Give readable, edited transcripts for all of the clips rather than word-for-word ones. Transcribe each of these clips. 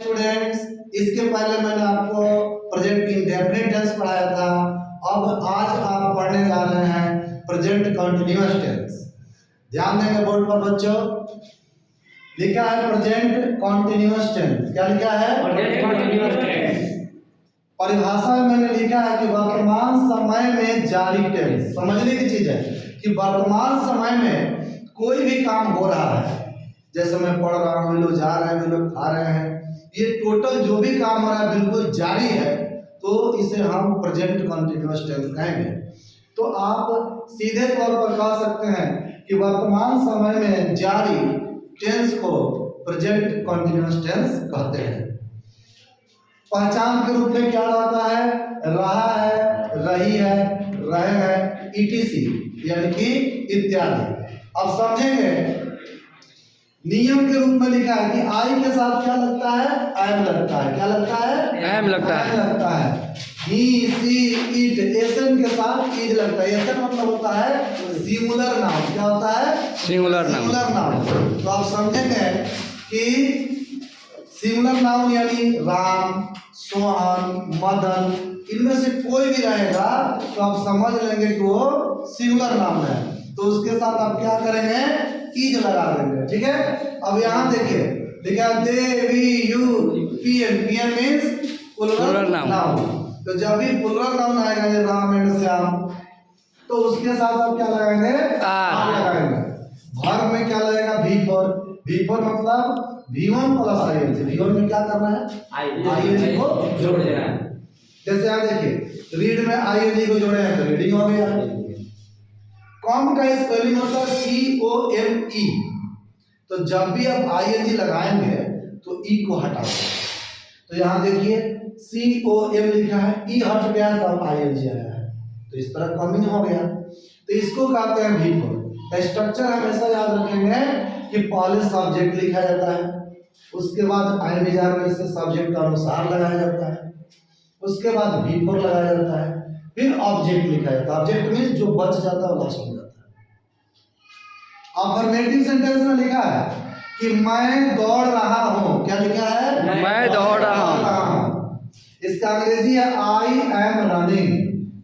Students, इसके पहले मैंने आपको प्रेजेंट इंडेफिनिट टेंस पढ़ाया था। अब आज आप पढ़ने जा रहे हैं प्रेजेंट कंटीन्यूअस टेंस। ध्यान देंगे बोर्ड पर बच्चों। लिखा है प्रेजेंट कंटीन्यूअस टेंस। क्या लिखा है? Present continuous tense. परिभाषा में मैंने लिखा है कि वर्तमान समय में जारी टेंस। समझने की चीज है कि वर्तमान समय में कोई भी काम हो रहा है, जैसे मैं पढ़ रहा हूँ, लोग जा रहे हैं, लोग खा रहे हैं, ये टोटल जो भी काम हो रहा है बिल्कुल जारी है, तो इसे हम प्रेजेंट कंटीन्यूअस टेंस कहेंगे। तो आप सीधे तौर पर कह सकते हैं कि वर्तमान समय में जारी टेंस को प्रेजेंट कंटीन्यूअस टेंस कहते हैं। पहचान के रूप में क्या रहता है? रहा है, रही है, रहे हैं, ईटीसी यानी कि इत्यादि। अब समझेंगे। नियम के रूप में लिखा है कि आई के साथ क्या लगता है? एम लगता है। क्या लगता है? एम लगता है। लगता है। ही, सी, इट, एसन के साथ इज लगता है। एसन मतलब होता है सिंगुलर नाउन। क्या होता है? Singular noun. Singular noun. तो आप समझेंगे कि सिंगुलर नाउन यानी राम, सोहन, मदन, इनमें से कोई भी रहेगा तो आप समझ लेंगे कि वो सिंगुलर नाउन है। तो उसके साथ आप क्या करेंगे? ईज लगा देंगे। ठीक है। अब यहाँ देखिए, लिखा they, we, you, PN. PN means plural noun. तो जब भी प्लुरल नाउन आएगा जैसे राम एंड श्याम, तो उसके साथ आप क्या लगाएंगे? आर लगाएंगे। वर्ब में क्या लगेगा? भी फॉर। भी फॉर मतलब V1 प्लस आईएनजी। V1 में क्या करना है? आईएनजी को जोड़ देना है। जैसे यहाँ देखिए, रीड में आईएनजी को जोड़े हैं तो रीडिंग हो गया। कॉम का स्पेलिंग होता है COME। तो जब भी आप आईएनजी लगाएंगे तो ई को हटा दो। तो यहाँ देखिए COM लिखा है, ई हट गया तो अब आईएनजी आया है, तो इस तरह कमिंग हो गया। तो इसको कहते हैं V4। स्ट्रक्चर हमेशा याद रखेंगे कि पहले सब्जेक्ट लिखा जाता है, उसके बाद आईएनजी में से सब्जेक्ट का अनुसार लगाया जाता है, उसके बाद V4 लगाया जाता है, फिर ऑब्जेक्ट लिखा जाता है। ऑब्जेक्ट मींस जो बच जाता है वो लास्ट में जाता है। अफर्मेटिव सेंटेंस में लिखा है कि मैं दौड़ रहा हूँ। क्या लिखा है? मैं दौड़ रहा हूँ। इसका अंग्रेजी है आई एम रनिंग।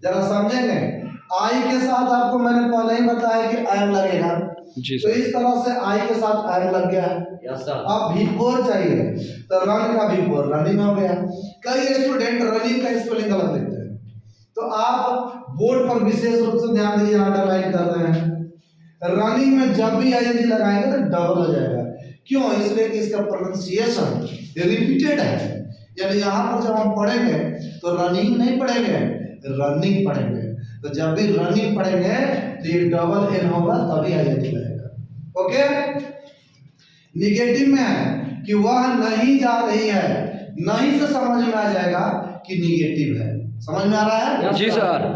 जरा समझेंगे, आई के साथ आपको मैंने पहले ही बताया कि एम लगेगा, तो इस तरह से आई के साथ एम लग गया है। अब V4 चाहिए तो रन का V4 रनिंग हो गया। कई स्टूडेंट रनिंग का स्पेलिंग गलत लिखते हैं, तो आप बोर्ड पर विशेष रूप से ध्यान दीजिए, अंडरलाइन कर रहे हैं। रनिंग में जब भी आईएनजी लगाएंगे तो डबल हो जाएगा। क्यों? इसलिए कि इसका प्रोनाउंसिएशन रिपीटेड है। यानी यहाँ पर जब हम पढ़ेंगे तो रनिंग नहीं पढ़ेंगे, रनिंग पढ़ेंगे। तो जब भी रनिंग पढ़ेंगे तो ये डबल एन होगा, तभी आईएनजी लगेगा। ओके। निगेटिव में है कि वह नहीं जा रही है। नहीं से समझ में आ जाएगा कि निगेटिव है। समझ में आ रहा है? जी सर।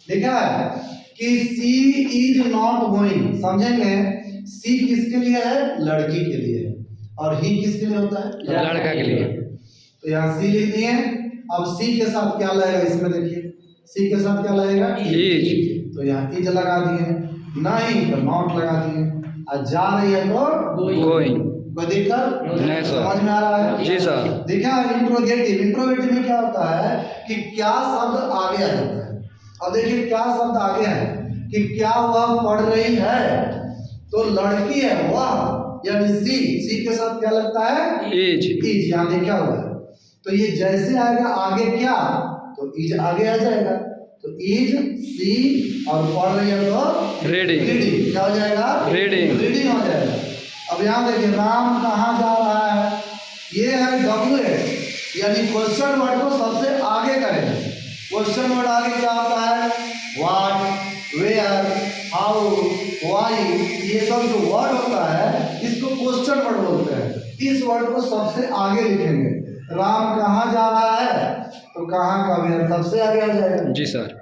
लिखा है कि सी इज नॉट गोइंग। समझेंगे, सी किसके लिए है? लड़की के लिए है। और ही किसके लिए होता है? लड़का के लिए। तो यहाँ सी लिख दिए। अब सी के साथ क्या लगेगा? इसमें देखिए, सी के साथ क्या लगेगा? इज। तो यहाँ इज लगा दिए, नहीं तो नॉट लगा दिए, और जा रही है तो गोइंग। कोई दिक्कत नहीं सर। समझ में आ रहा है? जी सर। देखा, इंट्रोगेटिव। इंट्रोगेटिव में क्या होता है कि क्या शब्द आगे आ जाता है। अब देखिए, क्या शब्द आगे है कि क्या वह पढ़ रही है, तो लड़की है वह, यानी सी के साथ क्या लगता है? इज। इज यहाँ देखा हुआ है। तो ये जैसे आएगा आगे क्या, तो इज आगे आ जाएगा। तो इज, सी और पढ़ रही है तो रीडिंग। रीडिंग क्या हो जाएगा? रीडिंग। रीडिंग हो जाएगा। अब यहाँ देखिए, राम कहाँ जा रहा है, ये है WH, यानी क्वेश्चन वर्ड को सबसे आगे करेंगे। क्वेश्चन वर्ड आगे क्या आता है? व्हाट, वेयर, हाउ, व्हाई, ये सब जो वर्ड होता है इसको क्वेश्चन वर्ड बोलते हैं। इस वर्ड को सबसे आगे लिखेंगे। राम कहाँ जा रहा है, तो कहाँ का वेयर सबसे आगे आ जाएगा। जी सर।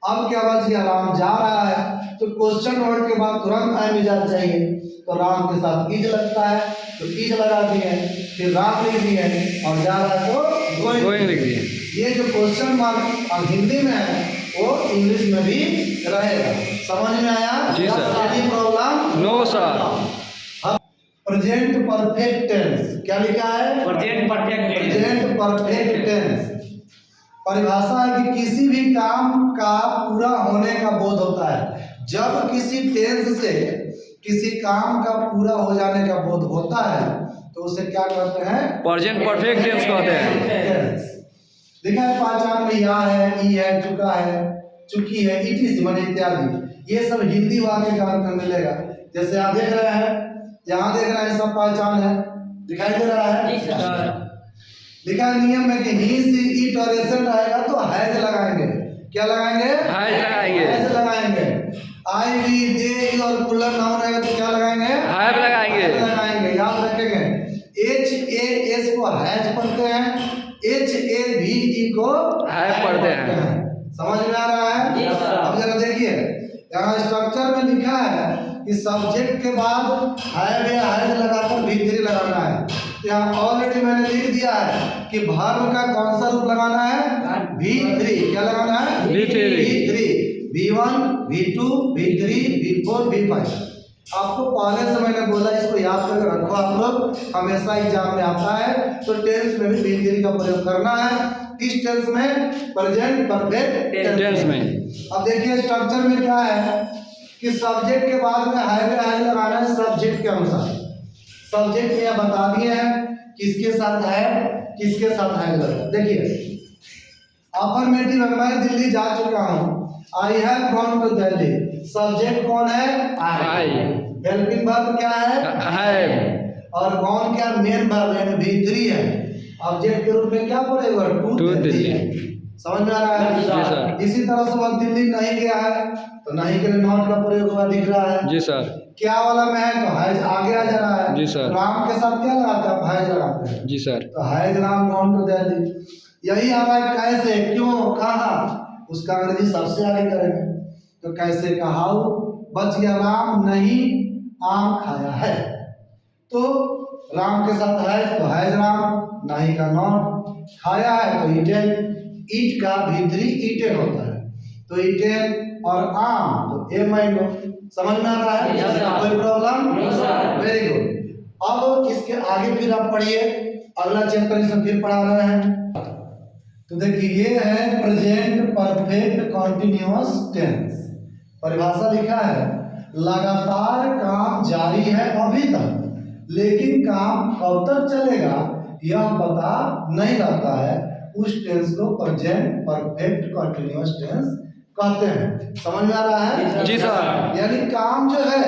अब क्या बच गया? राम जा रहा है, तो क्वेश्चन वर्ड के बाद तुरंत आइजाज चाहिए, तो राम के साथ इज लगता है, तो इज लगा दिए, फिर राम लिख दिए, और जा रहा है तो गोइंग लिख दिए। ये जो क्वेश्चन मार्क हिंदी में है वो इंग्लिश में भी रहेगा। समझ में आया? जी sir. Problem? No sir. Present perfect tense. क्या लिखा है? Present perfect tense. Present perfect tense परिभाषा है कि किसी भी काम का पूरा होने का बोध होता है। जब किसी टेंस से किसी काम का पूरा हो जाने का बोध होता है तो उसे क्या कहते हैं? प्रेजेंट परफेक्ट टेंस कहते हैं। देखा है पहचान में या है, ई है, चुका है, चुकी है, इट इज माने इत्यादि, ये सब हिंदी वाक्य का अर्थ मिलेगा। जैसे आप देख रहे हैं, यहाँ देख रहे हैं, सब पहचान है, दिखाई दे रहा है। लिखा है नियम में कि ही सी इट और एसेंट आएगा तो हैज लगाएंगे। क्या लगाएंगे? हैज लगाएंगे। हैज लगाएंगे। आई वी दे और प्लूरल नाउन आएगा तो क्या लगाएंगे? हैव लगाएंगे। हैज लगाएंगे, याद रखेंगे। एच ए एस को हैज पढ़ते हैं, एच ए वी ई को हैव पढ़ते हैं। समझ में आ रहा है? अब जरा देखिए, यहाँ स्ट्रक्चर में लिखा है कि सब्जेक्ट के बाद हैव या हैज लगाकर भी3 लगाना है। यहाँ ऑलरेडी मैंने लिख दिया है कि वर्ब का कौन सा रूप लगाना है? V3। क्या लगाना है? V3। V1, V2, V3, V4, V5। आपको पहले से मैंने बोला, इसको याद करके रखो आप लोग, हमेशा एग्जाम में आता है। तो टेंस में भी V3 का प्रयोग करना है। किस टेंस में? प्रेजेंट परफेक्ट टेंस में। अब देखिए स्ट्रक्चर में क्या है कि सब्जेक्ट के बाद में हैव या हैज लगाना है सब्जेक्ट के अनुसार। सब्जेक्ट में बता दिए हैं किसके साथ है, किसके साथ है लगता। देखिए अफर्मेटिव है, मैं दिल्ली जा चुका हूँ, I have gone to Delhi. Subject कौन है? आई। हेल्पिंग वर्ब क्या है? हैव। और गॉन क्या? मेन वर्ब यानी V3 है। ऑब्जेक्ट के रूप में क्या पड़ेगा? टू दिल्ली। समझ में आ रहा है? जी सर। इसी तरह से वह दिल्ली नहीं गया है तो नहीं के लिए नॉट का प्रयोग हुआ दिख रहा है। जी सर। क्या वाला में है तो हैज आगे आ जा रहा है। जी सर। राम के साथ क्या लगाते हैं? हैज लगाते हैं। जी सर। तो has Ram gone to Delhi. यही आ रहा है कैसे, क्यों, कहाँ, उसका अंग्रेजी सबसे आगे करेंगे। तो कैसे का हाउ, बच गया राम नहीं आम खाया है। तो राम के साथ है तो हैज राम, नहीं का नॉट, खाया है तो ईटेन, ईट का V3 ईटेन होता है। तो ईटेन और आम तो ए मैंगो। समझ में आ रहा है? Yes, sir. कोई problem? No, sir. Very good. अब इसके आगे फिर आप पढ़िए, अगला चैप्टर इसमें फिर पढ़ा रहे हैं। तो देखिए ये है प्रेजेंट परफेक्ट कॉन्टिन्यूअस टेंस। परिभाषा लिखा है लगातार काम जारी है अभी तक, लेकिन काम कब तक चलेगा यह पता नहीं रहता है। उस टेंस को प्रेजेंट परफेक्ट कॉन्टिन्यूअस टेंस कहते हैं। समझ में आ रहा है? जी सर। यानी काम जो है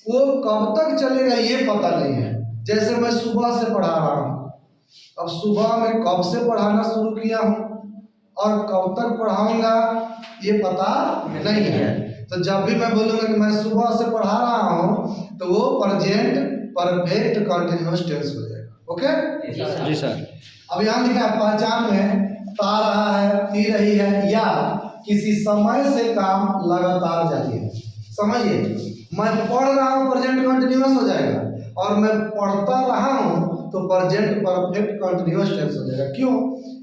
वो कब तक चलेगा ये पता नहीं है। जैसे मैं सुबह से पढ़ा रहा हूँ, अब सुबह में कब से पढ़ाना शुरू किया हूँ और कब तक पढ़ाऊंगा ये पता नहीं है। तो जब भी मैं बोलूँगा कि मैं सुबह से पढ़ा रहा हूँ तो वो प्रेजेंट परफेक्ट कॉन्टिन्यूअस टेंस हो जाएगा। ओके जी सर। अब यहाँ लिखा है पहचान में ता रहा है, पी रही है, या किसी समय से काम लगातार जारी है। समझिए, मैं पढ़ रहा हूँ प्रेजेंट कंटिन्यूअस हो जाएगा, और मैं पढ़ता रहा हूँ तो प्रेजेंट परफेक्ट कंटिन्यूअस टेंस हो जाएगा। क्यों?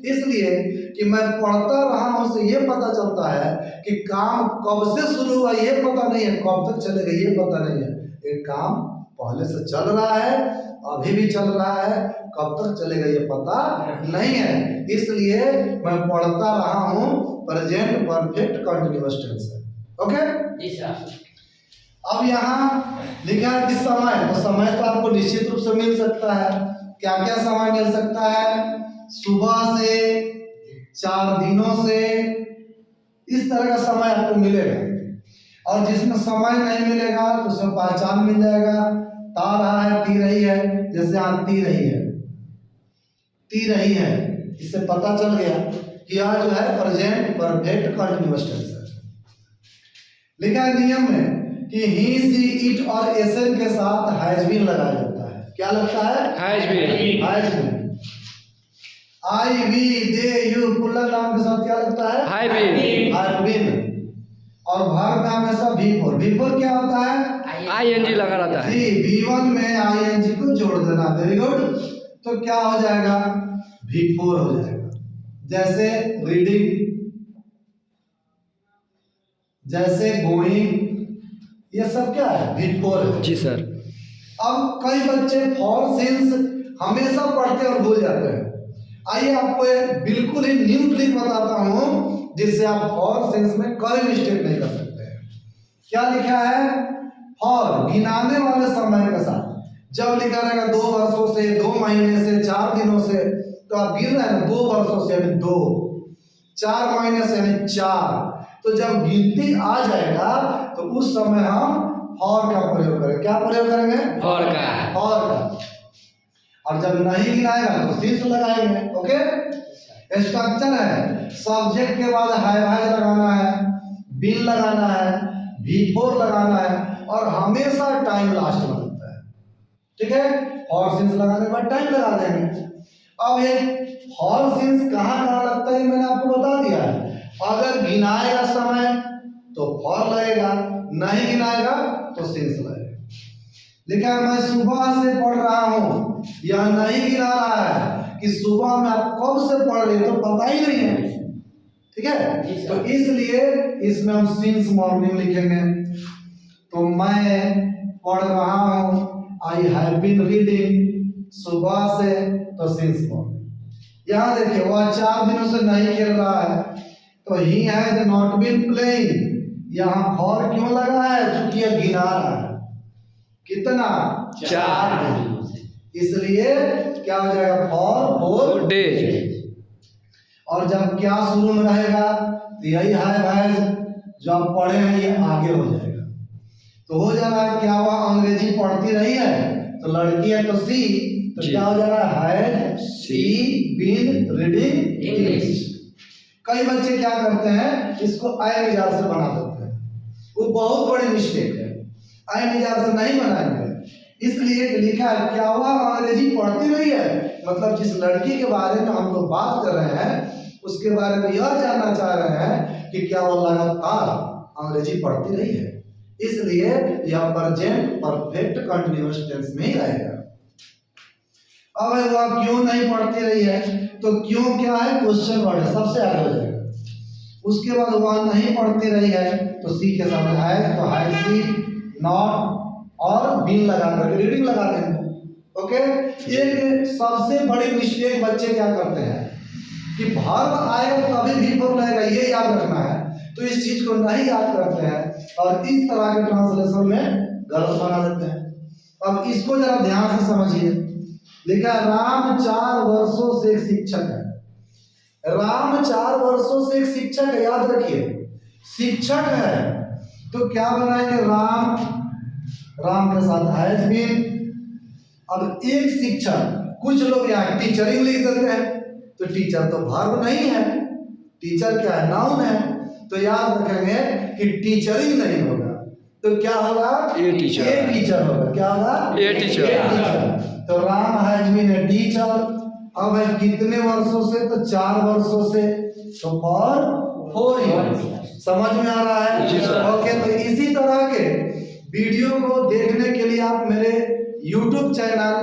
इसलिए कि मैं पढ़ता रहा हूँ से ये पता चलता है कि काम कब से शुरू हुआ ये पता नहीं है, कब तक चलेगा ये पता नहीं है। ये काम पहले से चल रहा है, अभी भी चल रहा है, कब तक चलेगा ये पता नहीं है। इसलिए मैं पढ़ता रहा हूँ प्रेजेंट परफेक्ट कंटिन्यूअस टेंस है। ओके जी सर। अब यहाँ लिखा है कि समय, तो समय तो आपको निश्चित रूप से मिल सकता है। क्या क्या समय मिल सकता है? सुबह से, 4 दिनों से, इस तरह का समय आपको मिलेगा। और जिसमें समय नहीं मिलेगा तो उसमें पहचान मिल जाएगा। ता रहा है, पी रही है, जैसे यहाँ ती रही है, ती रही है, इससे पता चल गया कि यह जो है प्रेजेंट परफेक्ट कंटिन्यूअस टेंस है। लिखा है नियम में कि ही सी इट और एसन के साथ हैज बीन लगाया जाता है। क्या लगता है? Has been. Has been. I we they you plural noun के साथ क्या लगता है? Have been. Have been. और वर्ब में हमेशा V4 क्या होता है? ING लगा रहता है। जी, V1 में ING को जोड़ देना। Very good. तो क्या हो जाएगा? V4 हो जाएगा। जैसे रीडिंग, जैसे गोइंग, ये सब क्या है? V4 है। जी सर। अब कई बच्चे फॉर सिंस हमेशा पढ़ते और भूल जाते हैं। आइए आपको एक बिल्कुल ही न्यू ट्रिक बताता हूँ जिससे आप फॉर सिंस में कोई मिस्टेक नहीं कर सकते हैं। क्या लिखा है? फॉर गिनाने वाले समय के साथ जब लिखा रहेगा 2 वर्षों से, 2 महीने से, 4 दिनों से, तो आप गिन रहे हैं 2 वर्षों से यानी 2, 4 महीने से यानी 4। तो जब गिनती आ जाएगा तो उस समय हम फॉर का प्रयोग करेंगे। क्या प्रयोग करेंगे? फॉर का। फॉर का। और जब नहीं गिनाएगा तो सिंस लगाएंगे। ओके, स्ट्रक्चर है, सब्जेक्ट के बाद हैव लगाना है, बीन लगाना है, बिफोर लगाना है और हमेशा टाइम लास्ट में लगता है। ठीक है, फॉर सिंस लगाने के बाद टाइम लगा देंगे। अब ये फॉर सिंस कहाँ लगता है मैंने आपको बता दिया है। अगर गिनाएगा समय तो फॉर लगेगा, नहीं गिनाएगा तो सिंस लगेगा। लिखा है मैं सुबह से पढ़ रहा हूँ, यह नहीं गिना रहा है कि सुबह में आप कब से पढ़ रहे तो पता ही नहीं है। ठीक है, तो इसलिए इसमें हम सिंस मॉर्निंग लिखेंगे। तो मैं पढ़ रहा हूँ, आई हैव बीन रीडिंग, सुबह से तो सिंस मॉर्निंग। यहाँ देखिए वह 4 दिनों से नहीं खेल रहा है तो he has not been playing. यहाँ फॉर क्यों लगा है? क्योंकि यह गिना रहा है कितना? 4 दिन। इसलिए क्या हो जाएगा? For day. और जब क्या शुरू में रहेगा तो यही है जो आप पढ़े हैं ये आगे हो जाएगा। तो हो जा रहा है क्या हुआ? अंग्रेजी पढ़ती रही है तो लड़की है तो सी, तो क्या हो जा रहा है? सी बीन रीडिंग इंग्लिश। कई बच्चे क्या करते हैं इसको आय मिजाज से बना देते हैं, वो बहुत बड़ी मिस्टेक है। आय मिजाज से नहीं बनाएंगे, इसलिए लिखा है क्या हुआ? अंग्रेजी पढ़ती रही है, मतलब जिस लड़की के बारे में हम लोग बात कर रहे हैं उसके बारे में यह जानना चाह रहे हैं कि क्या वो लगातार अंग्रेजी पढ़ती रही है, इसलिए यह प्रेजेंट परफेक्ट कंटीन्यूअस टेंस में ही रहेगा। अब वह क्यों नहीं पढ़ती रही है, तो क्यों क्या है? क्वेश्चन वर्ड है, सबसे आगे हो जाएगा। उसके बाद वह नहीं पढ़ती रही है तो सी के साथ है तो है सी नॉट और बीन लगा करके रीडिंग लगा देंगे। ओके, एक सबसे बड़ी मिस्टेक बच्चे क्या करते हैं कि वर्ब आएगा तो कभी भी फॉर लगेगा, ये याद रखना है। तो इस चीज को नहीं याद करते हैं और इस तरह के ट्रांसलेशन में गलत बना देते हैं। अब इसको जरा ध्यान से समझिए। लिखा है राम 4 वर्षों से एक शिक्षक है। राम 4 वर्षों से एक शिक्षक है, याद रखिए शिक्षक है तो क्या बनाएंगे? राम के साथ हैज बीन। अब एक शिक्षक, कुछ लोग यहाँ टीचरिंग लिख देते हैं तो टीचर तो वर्ब नहीं है, टीचर क्या है? नाउन है। तो याद रखेंगे कि टीचरिंग नहीं होगा तो क्या होगा? ए टीचर होगा। क्या होगा? A teacher. तो Ram has been a teacher. अब है कितने वर्षों से? तो 4 वर्षों से, तो फॉर 4 ईयर्स। समझ में आ रहा है? जी सर। ओके, तो इसी तरह के वीडियो को देखने के लिए आप मेरे YouTube चैनल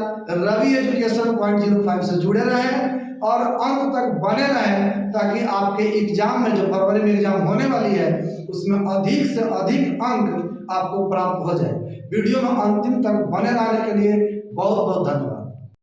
रवि एजुकेशन .05 से जुड़े रहें और अंत तक बने रहें ताकि आपके एग्जाम में जो फरवरी में एग्जाम होने वाली है उसमें अधिक से अधिक अंक आपको प्राप्त हो जाए। वीडियो में अंतिम तक बने रहने के लिए बहुत बहुत धन्यवाद।